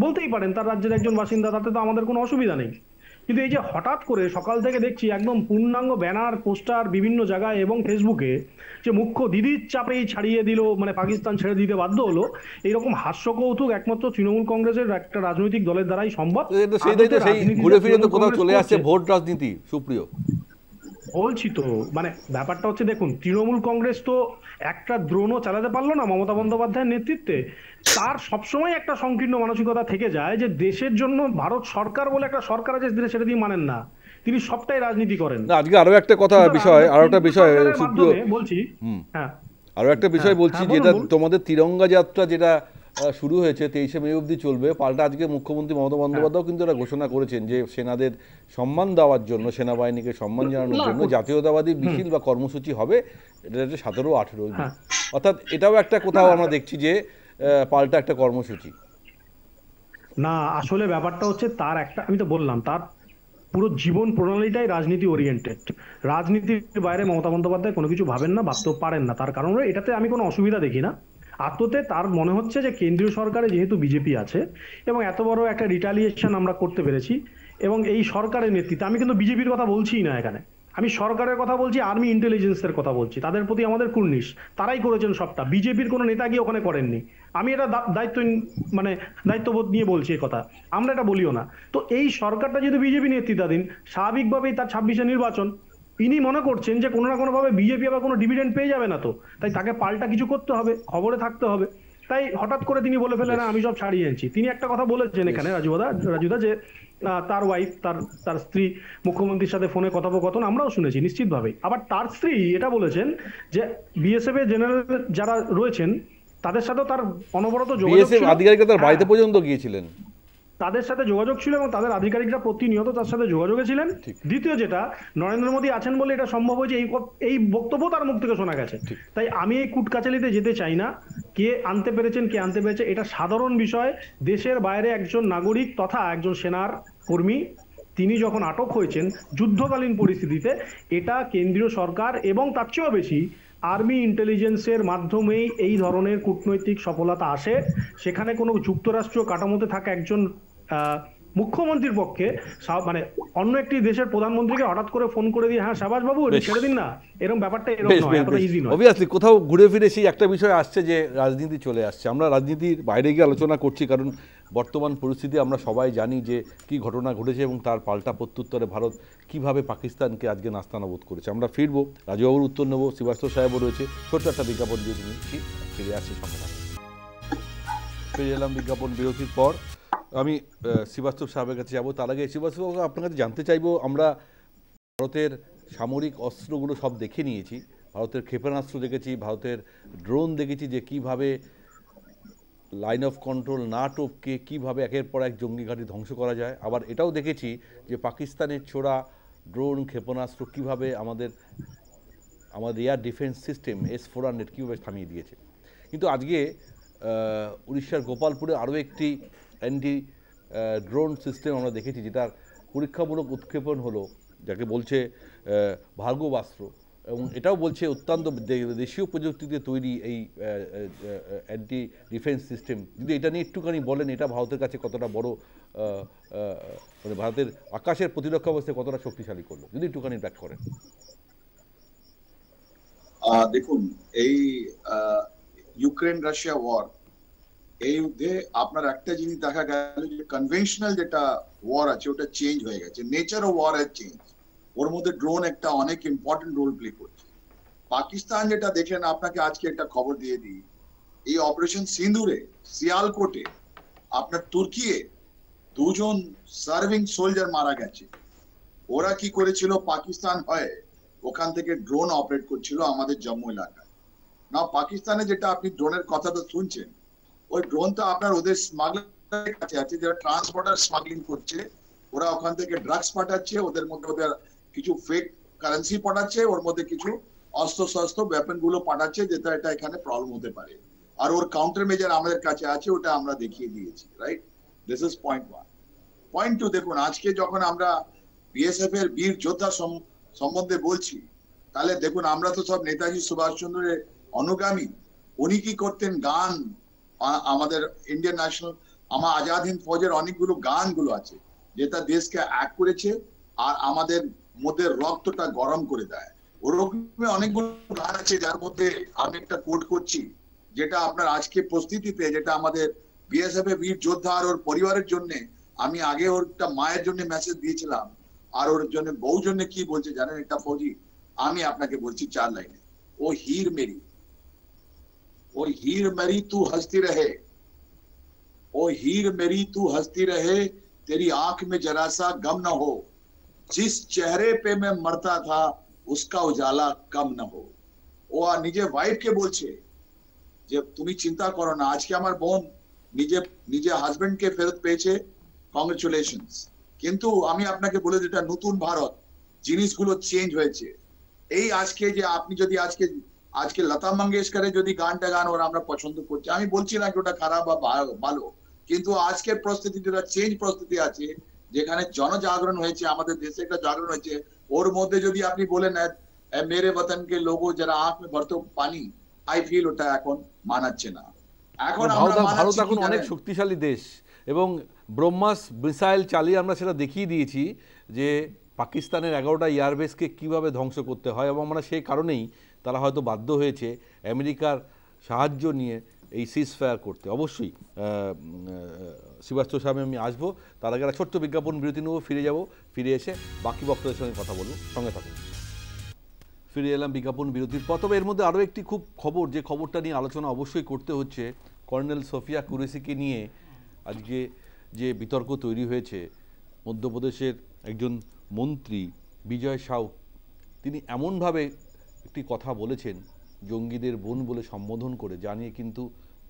Speaker 9: বলতেই পারেন তার রাজ্যের একজন বাসিন্দা, তাতে তো আমাদের কোনো অসুবিধা নেই। কিন্তু এই যে হঠাৎ করে সকাল থেকে দেখছি একদম পূর্ণাঙ্গ ব্যানার পোস্টার বিভিন্ন জায়গায় এবং ফেসবুকে যে মুখ্য দিদির চাপেই ছাড়িয়ে দিল, মানে পাকিস্তান ছেড়ে দিতে বাধ্য হলো, এইরকম হাস্য কৌতুক একমাত্র তৃণমূল কংগ্রেসের একটা রাজনৈতিক দলের দ্বারাই সম্ভব।
Speaker 1: ঘুরে ফিরে তো কোথাও চলে আসছে ভোট রাজনীতি। সুপ্রিয়,
Speaker 9: বলছি তো, মানে ব্যাপারটা দেখুন, তৃণমূল কংগ্রেস তো একটা দ্রোণও চালাতে পারলো না মমতা বন্দ্যোপাধ্যায়ের নেতৃত্বে। তার সবসময় একটা সংকীর্ণ মানসিকতা থেকে যায় যে দেশের জন্য ভারত সরকার বলে একটা সরকার আছে, সেটা তিনি মানেন না, তিনি সবটাই রাজনীতি করেন।
Speaker 1: আজকে আরো একটা বিষয়
Speaker 9: বলছি, হ্যাঁ
Speaker 1: আরো একটা বিষয় বলছি, যেটা তোমাদের তিরঙ্গা যাত্রা যেটা শুরু হয়েছে 23শে মে অবধি চলবে, পাল্টা আজকে মুখ্যমন্ত্রী মমতা বন্দ্যোপাধ্যায় কিন্তু এটা ঘোষণা করেছেন যে সেনাদের সম্মান দেওয়ার জন্য, সেনাবাহিনীকে সম্মান জানানোর জন্য জাতীয়তাবাদী মিছিল বা কর্মসূচি হবে, এটা 17-18 অর্থাৎ এটাও একটা কোথাও আমরা দেখছি যে পাল্টা একটা কর্মসূচি।
Speaker 9: না, আসলে ব্যাপারটা তার একটা, আমি তো বললাম, তার পুরো জীবন প্রণালীটাই রাজনীতি ওরিয়েন্টেড। রাজনীতির বাইরে মমতা বন্দ্যোপাধ্যায় কোনো কিছু ভাবেন না, ভাবতেও পারেন না। তার কারণে এটাতে আমি কোনো অসুবিধা দেখি না। আত্মতে তার মনে হচ্ছে যে কেন্দ্রীয় সরকারে যেহেতু বিজেপি আছে এবং এত বড় একটা রিটালিয়েশন আমরা করতে পেরেছি, এবং এই সরকারের নেতৃত্বে, আমি কিন্তু বিজেপির কথা বলছি না এখানে, আমি সরকারের কথা বলছি, আর্মি ইন্টেলিজেন্সের কথা বলছি, তাদের প্রতি আমাদের কুর্নিশ, তারাই করেছেন সবটা, বিজেপির কোনো নেতা গিয়ে ওখানে করেননি। আমি এটা দায়িত্ববোধ নিয়ে বলছি এই কথা, আমরা এটা বলিও না। তো এই সরকারটা যদি বিজেপি নেতৃত্বাধীন, স্বাভাবিকভাবেই তার 26শে নির্বাচন, ইনি মনে করছেন যে কোনো না কোনোভাবে বিজেপি আবার কোনো ডিভিডেন্ড পেয়ে যাবে না, তো তাই তাকে পাল্টা কিছু করতে হবে, খবরে থাকতে হবে। তাই হঠাৎ করে তিনি বলে ফেলেন আমি সব ছাড়িয়ে আনছি। তিনি একটা কথা বলেছেন এখানে রাজুদা, যে তার ওয়াইফ, তার স্ত্রী মুখ্যমন্ত্রীর সাথে ফোনে কথোপকথন আমরাও শুনেছি নিশ্চিতভাবেই। আবার তার স্ত্রী এটা বলেছেন যে বিএসএফ এর জেনারেল যারা রয়েছেন তাদের সাথে তার অনবরত যোগাযোগ ছিল,
Speaker 1: আধিকারিকরা তার বাড়িতে পর্যন্ত গিয়েছিলেন,
Speaker 9: তাদের সাথে যোগাযোগ ছিল এবং তাদের আধিকারিকরা প্রতিনিয়ত তার সাথে যোগাযোগে ছিলেন। দ্বিতীয় যেটা, নরেন্দ্র মোদী আছেন বলে এটা সম্ভব হয়েছে, এই বক্তব্য তার মুখ থেকে শোনা গেছে। তাই আমি এই কুটকাচালিতে যেতে চাই না, কে আনতে পেরেছেন কে আনতে পেরেছে এটা সাধারণ বিষয়। দেশের বাইরে একজন নাগরিক তথা একজন সেনার কর্মী তিনি যখন আটক হয়েছেন যুদ্ধকালীন পরিস্থিতিতে, এটা কেন্দ্রীয় সরকার এবং তার চেয়েও বেশি আর্মি ইন্টেলিজেন্সের মাধ্যমেই এই ধরনের কূটনৈতিক সফলতা আসে। সেখানে কোনো যুক্তরাষ্ট্রীয় কাঠামোতে থাকা একজন মুখ্যমন্ত্রীর পক্ষে, মানে অন্য একটি দেশের প্রধানমন্ত্রীকে হঠাৎ করে ফোন করে দিয়ে হ্যাঁ শাহবাজ বাবু ছেড়ে দিন না, এরকম ব্যাপারটা এরকম নয়, এতটা ইজি নয়।
Speaker 1: অবভিয়াসলি কোথাও ঘুরে ফিরে সেই একটা বিষয় আসছে যে রাজনীতি চলে আসছে। আমরা রাজনীতির বাইরে গিয়ে আলোচনা করছি, কারণ বর্তমান পরিস্থিতি আমরা সবাই জানি যে কি ঘটনা ঘটেছে এবং তার পাল্টা প্রত্যুত্তরে ভারত কিভাবে পাকিস্তানকে আজকে নাস্তানাবুদ করেছে। আমরা ফিরবো, রাজুবাবুর উত্তর নেব, শ্রীবাস্তব সাহেবও রয়েছে, ছোট্ট একটা বিজ্ঞাপন দিয়ে নিচ্ছি, ফিরে আসছি সঙ্গে থাকুন। ফিরে এলাম বিজ্ঞাপন বিরতির পর। আমি শ্রীবাস্তব সাহেবের কাছে যাবো। তার আগে শ্রীবাস্তব আপনার কাছে জানতে চাইবো, আমরা ভারতের সামরিক অস্ত্রগুলো সব দেখে নিয়েছি, ভারতের ক্ষেপণাস্ত্র দেখেছি, ভারতের ড্রোন দেখেছি যে কিভাবে লাইন অফ কন্ট্রোল না টপকে কীভাবে একের পর এক জঙ্গি ঘাঁটি ধ্বংস করা যায়। আবার এটাও দেখেছি যে পাকিস্তানের ছোড়া ড্রোন ক্ষেপণাস্ত্র কীভাবে আমাদের এয়ার ডিফেন্স সিস্টেম S-400 কীভাবে থামিয়ে দিয়েছে। কিন্তু আজকে উড়িষ্যার গোপালপুরে আরও একটি অ্যান্টি ড্রোন সিস্টেম আমরা দেখেছি, যেটার পরীক্ষামূলক উৎক্ষেপণ হলো, যাকে বলছে ভার্গবাস্ত্র, এবং এটাও বলছে অত্যন্ত দেশীয় প্রযুক্তিতে তৈরি এই অ্যান্টি ডিফেন্স সিস্টেম। যদি এটা নিয়ে একটুখানি বলেন, এটা ভারতের কাছে কতটা বড়, মানে ভারতের আকাশের প্রতিরক্ষা ব্যবস্থায় কতটা শক্তিশালী করলো, যদি একটুখানি ব্যাখ্যা করেন।
Speaker 8: দেখুন, এই ইউক্রেন রাশিয়া ওয়ার, এই যুদ্ধে আপনার একটা জিনিস দেখা গেল যে কনভেনশনাল যেটা ওয়ার আছে ওটা চেঞ্জ হয়ে গেছে, nature of war has change. ওর মধ্যে ড্রোন একটা অনেক ইম্পর্টেন্ট রোল প্লে করছে। পাকিস্তান যেটা দেখলেন, আপনাকে আজকে একটা খবর দিয়ে দিই, এই অপারেশন সিন্দুরে সিয়ালকোটে আপনার তুর্কিয়ে 2 জন সার্ভিং সোলজার মারা গেছে। ওরা কি করেছিল, পাকিস্তান হয়ে ওখান থেকে ড্রোন অপারেট করছিল আমাদের জম্মু এলাকায়। না, পাকিস্তানে যেটা আপনি ড্রোনের কথা তো শুনছেন, ওই ড্রোনটা আপনার ওদের স্মাগলারের কাছে আছে, যারা ট্রান্সপোর্টার স্মাগলিং করছে। ওরা ওখান থেকে ড্রাগস পাঠাচ্ছে, ওদের মধ্যে ওদের কিছু ফেক কারেন্সি পাঠাচ্ছে, ওর মধ্যে কিছু অস্ত্র শস্ত্র ওয়েপন গুলো পাঠাচ্ছে, যেটা এটা এখানে প্রবলেম হতে পারে। আর ওর কাউন্টার মেজার আমাদের কাছে আছে, ওটা আমরা দেখিয়ে দিয়েছি। Right, this is point 1। Point 2, দেখুন আজকে যখন আমরা বিএসএফ এর বীর যোদ্ধা সম্বন্ধে বলছি, তাহলে দেখুন আমরা তো সব নেতাজি সুভাষচন্দ্রের অনুগামী। উনি কি করতেন, গান, আমাদের ইন্ডিয়ান ন্যাশনাল, আমার আজাদ হিন্দ ফৌজের অনেকগুলো গানগুলো আছে যেটা দেশকে এক করেছে আর আমাদের মধ্যে রক্তটা গরম করে দেয়। ওরকমই অনেকগুলো গান আছে, যার মধ্যে আমি একটা কোট করছি, যেটা আপনার আজকে পরিস্থিতিতে, যেটা আমাদের বিএসএফ এর বীর যোদ্ধা আর ওর পরিবারের জন্য, আমি আগে ওরটা মায়ের জন্য মেসেজ দিয়েছিলাম, আর ওর জন্য বউ জন্য কি বলছে জানেন একটা ফৌজি? আমি আপনাকে বলছি 4 লাইনে, ও हीर मेरी, ओ हीर मेरी तू हंसती रहे, ओ हीर मेरी तू हंसती रहे, तेरी आंख में जरा सा गम न हो, जिस चेहरे पे मैं मरता था उसका उजाला कम न हो। ও আর নিজে ওয়াইফকে বলছে যে তুমি চিন্তা করো না, আজকে আমার বোন নিজে হাজবেন্ডকে ফেরত পেয়েছে, কংগ্রেচুলেশনস। কিন্তু আমি আপনাকে বলে দিই, এটা নতুন ভারত, জিনিসগুলো চেঞ্জ হয়েছে। এই আজকে যে আপনি যদি আজকে লতা মঙ্গেশকরের যদি গানটা গান ওরা আমরা পছন্দ করছি, আমি বলছি না কি ওটা খারাপ বা ভালো, কিন্তু আজকের পরিস্থিতি যেটা চেঞ্জ পরিস্থিতি আছে, যেখানে জনজাগরণ হয়েছে, আমাদের দেশে একটা জাগরণ হয়েছে, ওর মধ্যে যদি আপনি বলেন মেরে বতন কে লোগো যারা আঁখ মে ভরতো পানি, আই ফিল ওটা এখন মানাচ্ছে না। এখন
Speaker 1: ভারত এখন অনেক শক্তিশালী দেশ, এবং ব্রহ্মাস মিসাইল চালিয়ে আমরা সেটা দেখিয়ে দিয়েছি যে পাকিস্তানের 11টা এয়ারবেসকে কীভাবে ধ্বংস করতে হয়, এবং আমরা সেই কারণেই তারা হয়তো বাধ্য হয়েছে আমেরিকার সাহায্য নিয়ে এই সিজফায়ার করতে। অবশ্যই শ্রীবাস্তব সাহেব আমি আসবো, তার আগে একটা ছোট্ট বিজ্ঞাপন বিরতি নেব, ফিরে এসে বাকি বক্তাদের সঙ্গে কথা বলবো, সঙ্গে থাকুন। ফিরে এলাম বিজ্ঞাপন বিরতির পর। তবে এর মধ্যে আরও একটি খুব খবর, যে খবরটা নিয়ে আলোচনা অবশ্যই করতে হচ্ছে, কর্নেল সোফিয়া কুরেশিকে নিয়ে আজকে যে বিতর্ক তৈরি হয়েছে। মধ্যপ্রদেশের একজন মন্ত্রী বিজয় সাউ, তিনি এমনভাবে একটি কথা বলেছেন জঙ্গিদের বোন বলে সম্বোধন করে, জানিয়ে কিন্তু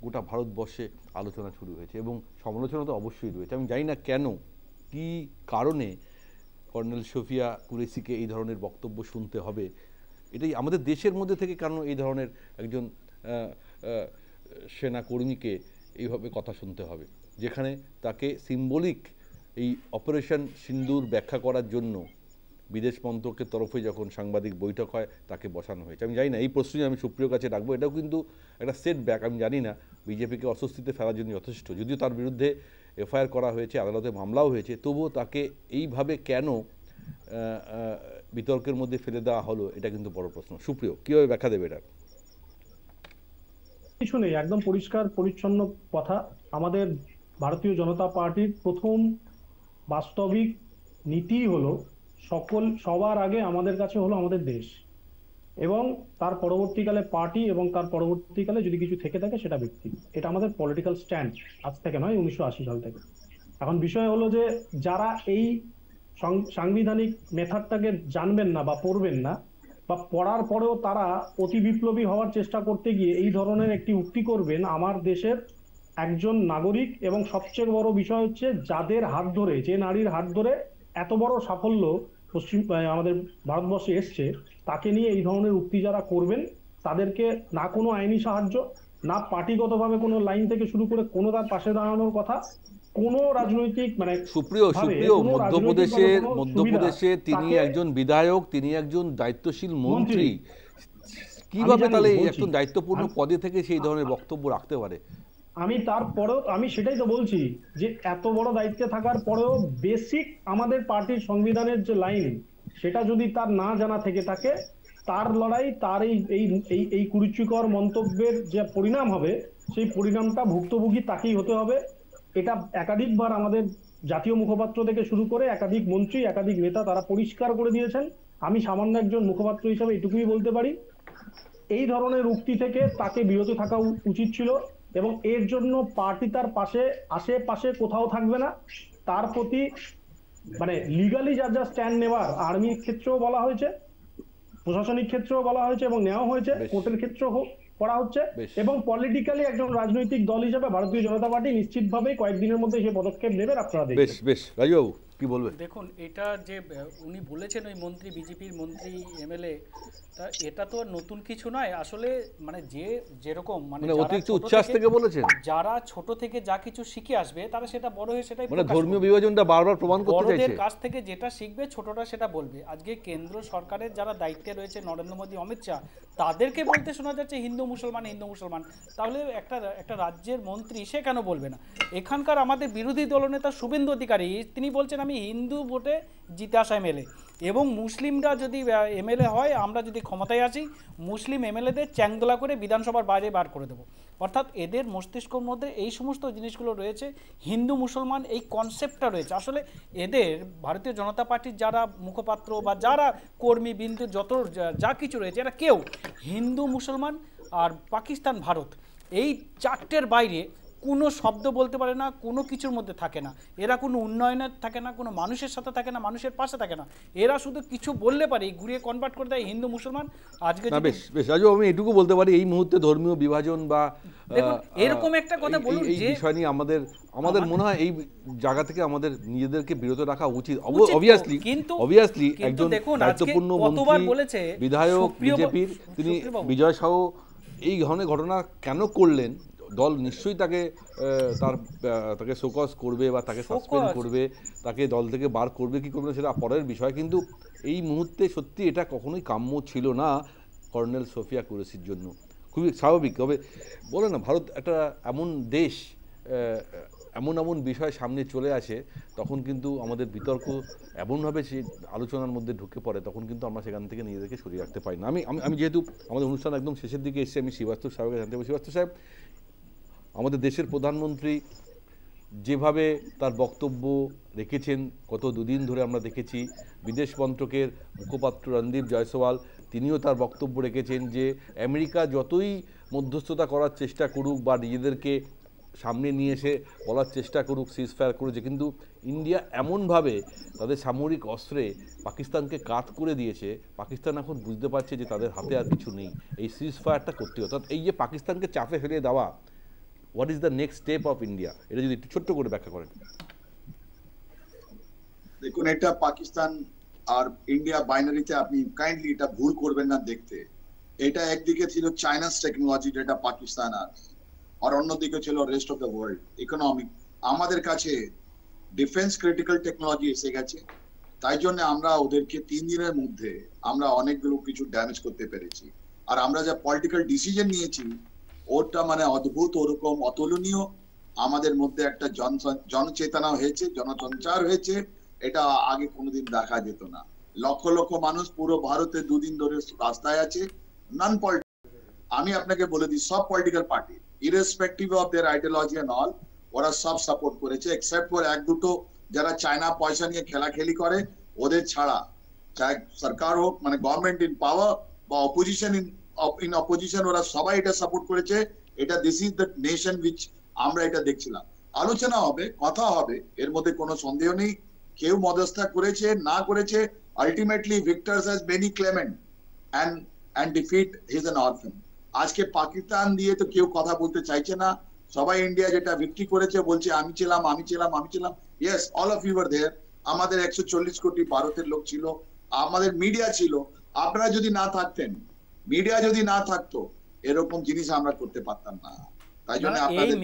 Speaker 1: গোটা ভারতবর্ষে আলোচনা শুরু হয়েছে, এবং সমালোচনা তো অবশ্যই রয়েছে। আমি জানি না কেন, কি কারণে কর্নেল সোফিয়া কুরেশিকে এই ধরনের বক্তব্য শুনতে হবে, এটাই আমাদের দেশের মধ্যে থেকে কেন এই ধরনের একজন সেনাকর্মীকে এইভাবে কথা শুনতে হবে, যেখানে তাকে সিম্বলিক এই অপারেশন সিন্দুর ব্যাখ্যা করার জন্য বিদেশ মন্ত্রকের তরফে যখন সাংবাদিক বৈঠক হয় তাকে বসানো হয়েছে। আমি জানি না, এই প্রশ্নই আমি সুপ্রিয় কাছে রাখবো। এটাও কিন্তু একটা সেটব্যাক। আমি জানি না বিজেপিকে অস্বস্তিতে ফেলার জন্য যথেষ্ট, যদিও তার বিরুদ্ধে এফআইআর করা হয়েছে, আদালতে মামলাও হয়েছে, তবুও তাকে এইভাবে কেন বিতর্কের মধ্যে ফেলে দেওয়া হলো, এটা কিন্তু বড় প্রশ্ন। সুপ্রিয়, কীভাবে ব্যাখ্যা দেবে এটা?
Speaker 9: কিছু নেই, একদম পরিষ্কার পরিচ্ছন্ন কথা। আমাদের ভারতীয় জনতা পার্টির প্রথম বাস্তবিক নীতি হলো সবার আগে আমাদের কাছে হলো আমাদের দেশ, এবং তার পরবর্তীকালে পার্টি, এবং তার পরবর্তীকালে যদি কিছু থেকে থাকে সেটা ব্যক্তি। এটা আমাদের পলিটিক্যাল স্ট্যান্ড, আজ থেকে নয়, 1980 সাল থেকে। এখন বিষয় হলো যে যারা এই সাংবিধানিক মেথডটাকে জানবেন না বা পড়বেন না, বা পড়ার পরেও তারা অতি বিপ্লবী হওয়ার চেষ্টা করতে গিয়ে এই ধরনের একটি উক্তি করবেন, আমার দেশের একজন নাগরিক, এবং সবচেয়ে বড় বিষয় হচ্ছে যাদের হাত ধরে, যে নারীর হাত ধরে এত বড় সাফল্য আমাদের ভারতবর্ষে এসছে, তাকে নিয়ে এই ধরনের উক্তি যারা করবেন তাদেরকে না কোনো আইনি সাহায্য, না পার্টিগতভাবে কোনো লাইন থেকে শুরু করে কোনো তার পাশে দাঁড়ানোর কথা, কোনো রাজনৈতিক
Speaker 1: সুপ্রিয় মধ্যপ্রদেশে তিনি একজন বিধায়ক, তিনি একজন দায়িত্বশীল মন্ত্রী, কিভাবে তাহলে একজন দায়িত্বপূর্ণ পদে থেকে সেই ধরনের বক্তব্য রাখতে পারে?
Speaker 9: আমি সেটাই তো বলছি যে এত বড় দায়িত্বে থাকার পরেও বেসিক আমাদের পার্টির সংবিধানের যে লাইন, সেটা যদি তার না জানা থেকে থাকে, তার লড়াই, তার এই কুরুচিকর মন্তব্যের যে পরিণাম হবে, সেই পরিণামটা ভুক্তভোগী তাকেই হতে হবে। এটা একাধিকবার আমাদের জাতীয় মুখপাত্র থেকে শুরু করে একাধিক মন্ত্রী, একাধিক নেতা তারা পরিষ্কার করে দিয়েছেন। আমি সামান্য একজন মুখপাত্র হিসাবে এটুকুই বলতে পারি, এই ধরনের উক্তি থেকে তাকে বিরত থাকা উচিত ছিল, এবং এর জন্য পার্টি তার পাশে, আশেপাশে কোথাও থাকবে না। তার প্রতি লিগালি যা স্ট্যান্ড নেওয়ার, আর্মির ক্ষেত্রেও বলা হয়েছে, প্রশাসনিক ক্ষেত্রেও বলা হয়েছে, এবং নেওয়া হয়েছে, কোর্টের ক্ষেত্রেও করা হচ্ছে, এবং পলিটিক্যালি একজন রাজনৈতিক দল হিসেবে ভারতীয় জনতা পার্টি নিশ্চিতভাবেই কয়েকদিনের মধ্যে সেই পদক্ষেপ নেবেন। আপনারা দেখবেন।
Speaker 1: বেশ রাজুবাবু কি বলবেন?
Speaker 6: দেখুন, এটা যে উনি বলেছেন ওই মন্ত্রী, বিজেপির মন্ত্রী, এমএলএ, তা এটা তো নতুন কিছু নয় আসলে। যেরকম
Speaker 1: অতিরিক্ত উচ্ছ্বাস থেকে বলেছেন,
Speaker 6: যারা ছোট থেকে যা কিছু শিখে আসবে তারা সেটা বড় হয়ে সেটাই
Speaker 1: ধর্মীয় বিভাজনটা বারবার প্রমাণ করতে চাইছে।
Speaker 6: বড়দের কাছ থেকে যেটা শিখবে ছোটরা সেটা বলবে। আজকে কেন্দ্র সরকারের যারা দায়িত্বে রয়েছে, নরেন্দ্র মোদী, অমিত শাহ, তাদেরকে বলতে শোনা যাচ্ছে হিন্দু মুসলমান। তাহলে একটা রাজ্যের মন্ত্রী সে কেন বলবে না? এখানকার আমাদের বিরোধী দলনেতা শুভেন্দু অধিকারী তিনি বলছেন আমি হিন্দু ভোটে জিতে আসা এমএলএ, এবং মুসলিমরা যদি এমএলএ হয়, আমরা যদি ক্ষমতায় আসি, মুসলিম এমএলএদের চ্যাংদোলা করে বিধানসভার বাইরে বার করে দেবো। অর্থাৎ এদের মস্তিষ্কের মধ্যে এই সমস্ত জিনিসগুলো রয়েছে, হিন্দু মুসলমান এই কনসেপ্টটা রয়েছে। আসলে এদের ভারতীয় জনতা পার্টির যারা মুখপাত্র বা যারা কর্মী বিন্দু যত যা কিছু রয়েছে, এরা কেউ হিন্দু মুসলমান আর পাকিস্তান ভারত এই চারটের বাইরে কোনো শব্দ বলতে পারে না, কোনো কিছুর মধ্যে থাকে না। এরা কোনো উন্নয়নের থাকে না, কোনো মানুষের সাথে থাকে না, মানুষের পাশে থাকে না। এরা শুধু কিছু বললে পারে ঘুরিয়ে কনভার্ট করে দেয় হিন্দু মুসলমান। আজকে
Speaker 1: বেশ রাজু, আমি এটুকু বলতে পারি, এই মুহূর্তে ধর্মীয় বিভাজন বা
Speaker 6: এরকম একটা কথা বলুন,
Speaker 1: যে বিষয় নিয়ে আমাদের মনে হয় এই জায়গা থেকে আমাদের নিজেদেরকে বিরত রাখা উচিত। অবভিয়াসলি একজন দায়িত্বপূর্ণ মন্ত্রী, বিধায়ক বিজেপির, তিনি বিজয় সাহ এই ধরনের ঘটনা কেন করলেন, দল নিশ্চয়ই তাকে শোকজ করবে বা তাকে সাসপেন্ড করবে, তাকে দল থেকে বার করবে কি করবে সেটা পরের বিষয়। কিন্তু এই মুহূর্তে সত্যি এটা কখনোই কাম্য ছিল না কর্নেল সোফিয়া কুরেশির জন্য। খুবই স্বাভাবিক। তবে বলে না, ভারত একটা এমন দেশ, এমন বিষয় সামনে চলে আসে, তখন কিন্তু আমাদের বিতর্ক এমনভাবে সে আলোচনার মধ্যে ঢুকে পড়ে, তখন কিন্তু আমরা সেখান থেকে নিজেদেরকে সরিয়ে রাখতে পারি না। আমি যেহেতু আমাদের অনুষ্ঠান একদম শেষের দিকে এসে, আমি শ্রীবাস্তব সাহেবকে জানতে পারি। শ্রীবাস্তব সাহেব, আমাদের দেশের প্রধানমন্ত্রী যেভাবে তার বক্তব্য রেখেছেন, গত দুদিন ধরে আমরা দেখেছি, বিদেশ মন্ত্রকের মুখপাত্র রণদীপ জয়সওয়াল তিনিও তার বক্তব্য রেখেছেন যে আমেরিকা যতই মধ্যস্থতা করার চেষ্টা করুক বা নিজেদেরকে সামনে নিয়ে এসে বলার চেষ্টা করুক সিজফায়ার করেছে, কিন্তু ইন্ডিয়া এমনভাবে তাদের সামরিক অস্ত্রে পাকিস্তানকে কাত করে দিয়েছে, পাকিস্তান এখন বুঝতে পারছে যে তাদের হাতে আর কিছু নেই, এই সিজফায়ারটা করতে হবে। অর্থাৎ এই যে পাকিস্তানকে চাপে ফেলে দেওয়া, what is the next step of India, এটা যদি একটু ছোট্ট করে ব্যাখ্যা করেন।
Speaker 8: দেখুন, এটা পাকিস্তান আর ইন্ডিয়া বাইনারিতে আপনি কাইন্ডলি এটা ভুল করবেন না দেখতে। এটা একদিকে ছিল চাইনাস টেকনোলজি, যেটা পাকিস্তান আর অন্যদিকে ছিল rest of the world economic. আমাদের কাছে ডিফেন্স ক্রিটিক্যাল টেকনোলজি এসে গেছে, তাই জন্য আমরা ওদেরকে 3 দিনের মধ্যে আমরা অনেকগুলো কিছু ড্যামেজ করতে পেরেছি। আর আমরা যা পলিটিক্যাল ডিসিশন নিয়েছি ওটা অদ্ভুত, ওরকম অতুলনীয়। আমাদের মধ্যে একটা জনচেতনা হয়েছে, জনসঞ্চার হয়েছে, এটা আগে কোনোদিন দেখা যেত না। লক্ষ লক্ষ মানুষ পুরো ভারতে 2 দিন ধরে রাস্তায় আছে। আমি আপনাকে বলে দিই, সব political party irrespective of their ideology and all, ওরা সব সাপোর্ট করেছে, এক্সেপ্ট ফর এক দুটো যারা চায়না পয়সা নিয়ে খেলাখেলি করে ওদের ছাড়া, চাই সরকার হোক মানে গভর্নমেন্ট ইন পাওয়ার বা অপোজিশন ইন অপোজিশন, ওরা সবাই এটা সাপোর্ট করেছে। এটা this is the nation which আমরা এটা দেখছিলাম। আলোচনা হবে, কথা হবে, এর মধ্যে কোনো সন্দেহ নেই। কেউ মধ্যস্থতা করেছে না করেছে, ultimately victors has many claimant and defeat is an orphan. আজকে পাকিস্তান দিয়ে তো কেউ কথা বলতে চাইছে না, সবাই ইন্ডিয়া যেটা ভিক্টরি করেছে বলছে আমি ছিলাম। Yes, all of you are there. আমাদের 140 কোটি ভারতের লোক ছিল, আমাদের মিডিয়া ছিল। আপনারা যদি না থাকতেন, মিডিয়া যদি না থাকতো, এরকম জিনিস আমরা করতে পারতাম না। তাই জন্য আপনাদের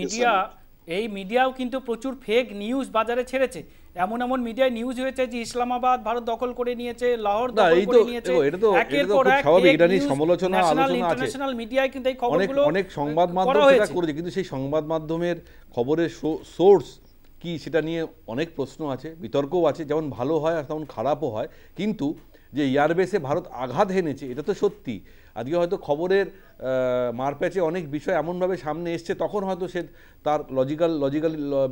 Speaker 6: এই মিডিয়াও কিন্তু প্রচুর ফেক নিউজ বাজারে ছেড়েছে। এমন মিডিয়ায় নিউজ হয়েছে যে ইসলামাবাদ ভারত দখল করে নিয়েছে, লাহোর দখল করে নিয়েছে। একের পর এক
Speaker 1: এটা নিয়ে সমালোচনা আলোচনা আছে।
Speaker 6: ইন্টারন্যাশনাল মিডিয়ায় কিন্তু এই খবরগুলো
Speaker 1: অনেক সংবাদ মাধ্যম সেটা করেছে, কিন্তু সেই সংবাদ মাধ্যমের খবরের সোর্স কি সেটা নিয়ে অনেক প্রশ্ন আছে, বিতর্কও আছে। যেমন ভালো হয় আর তেমন খারাপও হয়। কিন্তু যে এয়ারবেসে ভারত আঘাত হেনেছে এটা তো সত্যি। আজকে হয়তো খবরের মারপ্যাচে অনেক বিষয় এমনভাবে সামনে এসছে, তখন হয়তো সে তার লজিক্যাল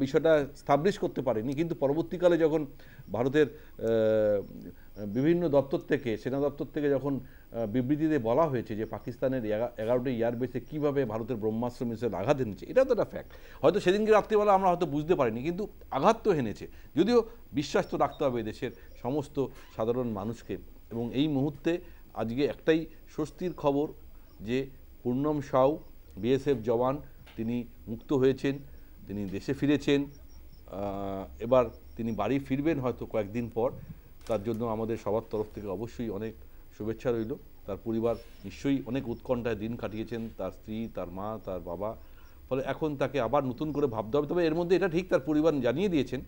Speaker 1: বিষয়টা স্টাবলিশ করতে পারেনি। কিন্তু পরবর্তীকালে যখন ভারতের বিভিন্ন দপ্তর থেকে, সেনা দপ্তর থেকে যখন বিবৃতিতে বলা হয়েছে যে পাকিস্তানের 11টি এয়ারবেসে কীভাবে ভারতের ব্রহ্মাস্ত্র মিসাইল আঘাত এনেছে, এটা তো একটা ফ্যাক্ট। হয়তো সেদিনকে রাত্রিবেলা আমরা হয়তো বুঝতে পারিনি, কিন্তু আঘাত তো হেনেছে। যদিও বিশ্বাস তো রাখতে হবে দেশের সমস্ত সাধারণ মানুষকে। এবং এই মুহূর্তে আজকে একটাই স্বস্তির খবর যে পূর্ণম সাউ বিএসএফ জওয়ান তিনি মুক্ত হয়েছেন, তিনি দেশে ফিরেছেন। এবার তিনি বাড়ি ফিরবেন হয়তো কয়েকদিন পর। তার জন্য আমাদের সবার তরফ থেকে অবশ্যই অনেক শুভেচ্ছা রইল। তার পরিবার নিশ্চয়ই অনেক উৎকণ্ঠায় দিন কাটিয়েছেন, তার স্ত্রী, তার মা, তার বাবা। ফলে এখন তাকে আবার নতুন করে ভাবতে হবে। তবে এর মধ্যে এটা ঠিক, তার পরিবার জানিয়ে দিয়েছেন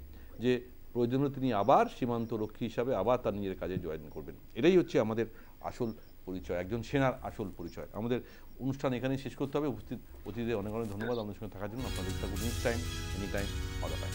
Speaker 1: যে প্রয়োজন হলে তিনি আবার সীমান্ত রক্ষী হিসাবে আবার তার নিজের কাজে জয়েন করবেন। এটাই হচ্ছে আমাদের আসল পরিচয়, একজন সেনার আসল পরিচয়। আমাদের অনুষ্ঠান এখানেই শেষ করতে হবে। উপস্থিত অতিথিদের অনেক ধন্যবাদ আমাদের সঙ্গে থাকার জন্য। আপনাদের news time, any time, all the time.